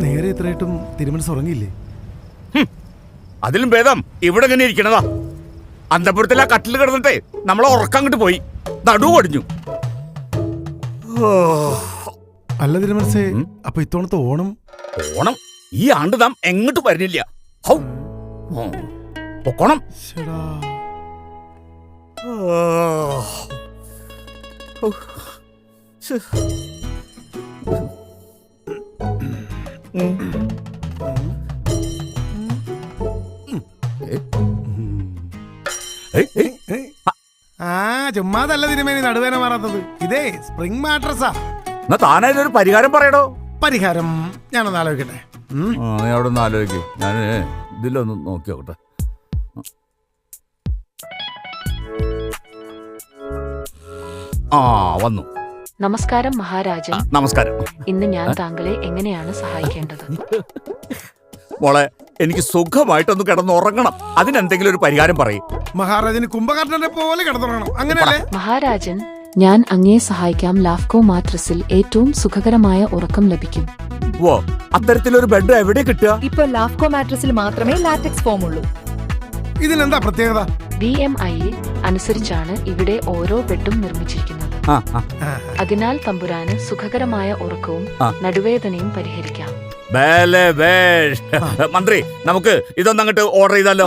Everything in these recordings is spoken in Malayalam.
നേരെ ഇത്രയായിട്ടും തിരുമനസ് ഉറങ്ങിയില്ലേ? അതിലും ഭേദം ഇവിടെ ഇങ്ങനെ ഇരിക്കണതാ. അന്തപുരത്തിൽ ആ കട്ടിൽ കിടന്നിട്ടേ നമ്മളെ ഉറക്കം അങ്ങോട്ട് പോയി, നടു കൊടിഞ്ഞു. അല്ല തിരുമനസേ, അപ്പൊ ഇത്തവണത്തെ ഓണം ഈ ആണ്ട് നാം എങ്ങോട്ട് വരുന്നില്ല. പൊക്കോണം. ചുമ്മാതല്ല തിരുമേനി നടുവേന മാറാത്തത്. ഇതേ സ്പ്രിംഗ് മാട്രസാ. താനായതൊരു പരിഹാരം പറയടോ. പരിഹാരം ഞാനൊന്ന് ആലോചിക്കട്ടെ. നീ അവിടെ ഒന്ന് ആലോചിക്കും. ഞാൻ ഇതിലൊന്ന് നോക്കി നോക്കട്ടെ. വന്നു. നമസ്കാരം മഹാരാജൻ. നമസ്കാരം. ഇന്ന് ഞാൻ താങ്കളെ എങ്ങനെയാണ് സഹായിക്കേണ്ടത്? മോളെ, എനിക്ക് സുഖമായിട്ടൊന്ന് കിടന്നുറങ്ങണം. അതിനെന്തെങ്കിലും ഒരു പരിഹാരം പറയും. മഹാരാജന് കുംഭകർണനെ പോലെ കിടന്നുറങ്ങണം, അങ്ങനെയല്ലേ? മഹാരാജൻ, ഞാൻ അങ്ങയെ സഹായിക്കാം. ലാഫ്കോ മാട്രസിൽ ഏറ്റവും സുഖകരമായ ഉറക്കം ലഭിക്കും. ഓ, അത്തരത്തിലൊരു ബെഡ് എവിടെ കിട്ടുക? ഇപ്പൊ ലാഫ്കോ മാട്രസിൽ മാത്രമേ ലാറ്റക്സ് ഫോം ഉള്ളൂ. ഇതിനെന്താ പ്രത്യേകത? BMI അനുസരിച്ചാണ് ഇവിടെ ഓരോ ബെഡും നിർമ്മിച്ചിരിക്കുന്നത്. അതിനാൽ തമ്പുരാന് സുഖകരമായ ഉറക്കവും നടുവേദനയും പരിഹരിക്കാം. മന്ത്രി, നമുക്ക് ഇതൊന്നും അങ്ങോട്ട് ഓർഡർ ചെയ്താലോ?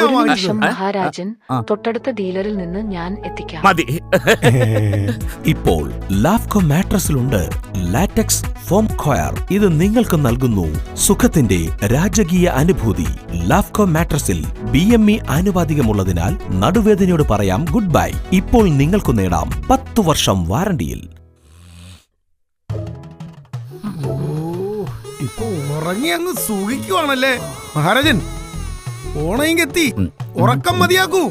ഒരു നിമിഷം മഹാരാജൻ, തൊട്ടടുത്ത ഡീലറിൽ നിന്ന് ഞാൻ എത്തിക്കാം. മതി. ഇപ്പോൾ ലാഫ്കോ മാട്രസിലുണ്ട് ലാറ്റക്സ് ഫോം കൊയർ. ഇത് നിങ്ങൾക്ക് നൽകുന്നു സുഖത്തിന്റെ രാജകീയ അനുഭൂതി. ലാഫ്കോ മാട്രസിൽ BME ആനുപാതികമുള്ളതിനാൽ നടുവേദനയോട് പറയാം ഗുഡ് ബൈ. ഇപ്പോൾ നിങ്ങൾക്ക് നേടാം 10 വർഷം വാറണ്ടിയിൽ. ഇപ്പൊ ഉറങ്ങി അങ്ങ് സുഖിക്കുവാണല്ലേ മഹാരാജൻ? ഓണമെങ്കെത്തി, ഉറക്കം മതിയാക്കൂ.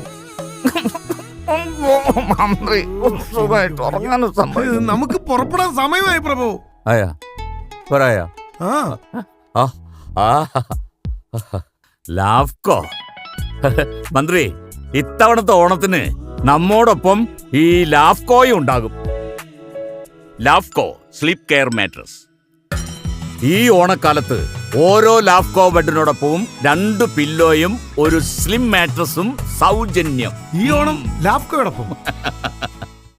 നമുക്ക് പുറപ്പെടാൻ സമയമായി പ്രഭു. ലാഫ്കോ മന്ത്രി, ഇത്തവണത്തെ ഓണത്തിന് നമ്മോടൊപ്പം ഈ ലാഫ്കോയും ഉണ്ടാകും. ലാഫ്കോ സ്ലീപ്പ് കെയർ മാട്രസ്. ഈ ഓണക്കാലത്ത് ഓരോ ലാഫ്കോ ബെഡിനോടൊപ്പവും 2 പില്ലോയും ഒരു സ്ലിം മാട്രസും സൗജന്യം. ഈ ഓണം ലാഫ്കോയോടൊപ്പം.